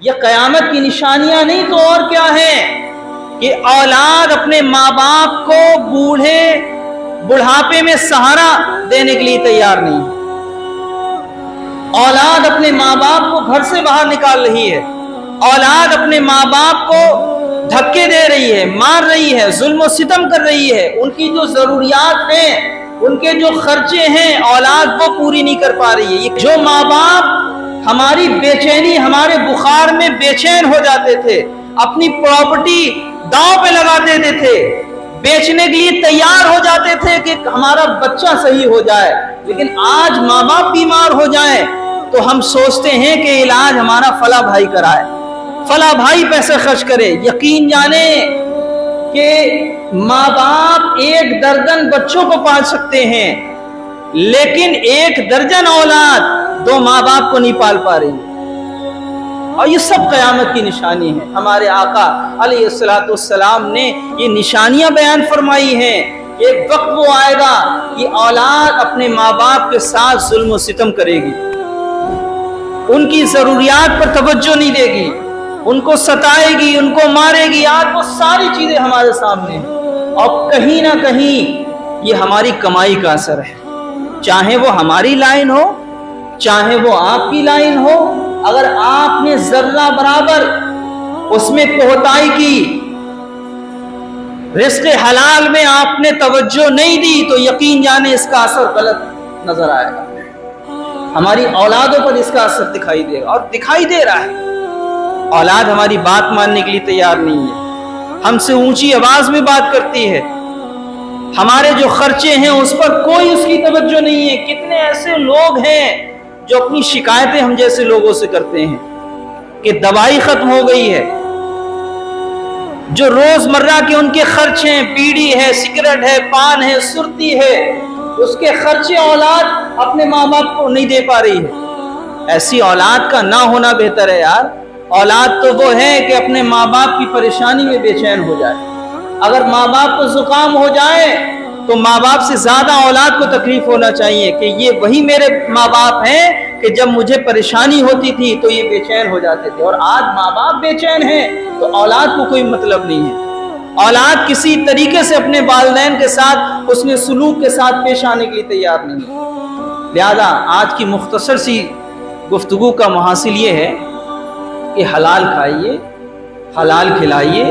یہ قیامت کی نشانیاں نہیں تو اور کیا ہے کہ اولاد اپنے ماں باپ کو بڑھاپے میں سہارا دینے کے لیے تیار نہیں ہے. اولاد اپنے ماں باپ کو گھر سے باہر نکال رہی ہے. اولاد اپنے ماں باپ کو دھکے دے رہی ہے، مار رہی ہے، ظلم و ستم کر رہی ہے. ان کی جو ضروریات ہیں، ان کے جو خرچے ہیں، اولاد وہ پوری نہیں کر پا رہی ہے. جو ماں باپ ہماری بے چینی، ہمارے بخار میں بے چین ہو جاتے تھے، اپنی پراپرٹی داؤں پہ لگا دیتے تھے، بیچنے کے لیے تیار ہو جاتے تھے کہ ہمارا بچہ صحیح ہو جائے، لیکن آج ماں باپ بیمار ہو جائیں تو ہم سوچتے ہیں کہ علاج ہمارا فلاں بھائی کرائے، فلاں بھائی پیسے خرچ کرے. یقین جانیں کہ ماں باپ 1 درجن بچوں کو پال سکتے ہیں، لیکن 1 درجن اولاد 2 ماں باپ کو نہیں پال پا رہی. اور یہ سب قیامت کی نشانی ہے. ہمارے آقا علیہ السلام نے یہ نشانیاں بیان فرمائی ہیں کہ ایک وقت وہ آئے گا کہ اولاد اپنے ماں باپ کے ساتھ ظلم و ستم کرے گی، ان کی ضروریات پر توجہ نہیں دے گی، ان کو ستائے گی، ان کو مارے گی. آج وہ ساری چیزیں ہمارے سامنے ہیں، اور کہیں نہ کہیں یہ ہماری کمائی کا اثر ہے. چاہے وہ ہماری لائن ہو، چاہے وہ آپ کی لائن ہو، اگر آپ نے ذرہ برابر اس میں کوتاہی کی، رزق حلال میں آپ نے توجہ نہیں دی، تو یقین جانے اس کا اثر غلط نظر آئے گا. ہماری اولادوں پر اس کا اثر دکھائی دے گا، اور دکھائی دے رہا ہے. اولاد ہماری بات ماننے کے لیے تیار نہیں ہے، ہم سے اونچی آواز میں بات کرتی ہے. ہمارے جو خرچے ہیں اس پر کوئی اس کی توجہ نہیں ہے. کتنے ایسے لوگ ہیں جو اپنی شکایتیں ہم جیسے لوگوں سے کرتے ہیں کہ دوائی ختم ہو گئی ہے، جو روزمرہ کے ان کے خرچ ہیں، بیڑی ہے، سگریٹ ہے، پان ہے، سرتی ہے، اس کے خرچے اولاد اپنے ماں باپ کو نہیں دے پا رہی ہے. ایسی اولاد کا نہ ہونا بہتر ہے یار. اولاد تو وہ ہے کہ اپنے ماں باپ کی پریشانی میں بے چین ہو جائے. اگر ماں باپ کو زکام ہو جائے تو ماں باپ سے زیادہ اولاد کو تکلیف ہونا چاہیے کہ یہ وہی میرے ماں باپ ہیں کہ جب مجھے پریشانی ہوتی تھی تو یہ بے چین ہو جاتے تھے. اور آج ماں باپ بے چین ہیں تو اولاد کو کوئی مطلب نہیں ہے. اولاد کسی طریقے سے اپنے والدین کے ساتھ حسن سلوک کے ساتھ پیش آنے کے لیے تیار نہیں ہے. لہذا آج کی مختصر سی گفتگو کا محاصل یہ ہے کہ حلال کھائیے، حلال کھلائیے.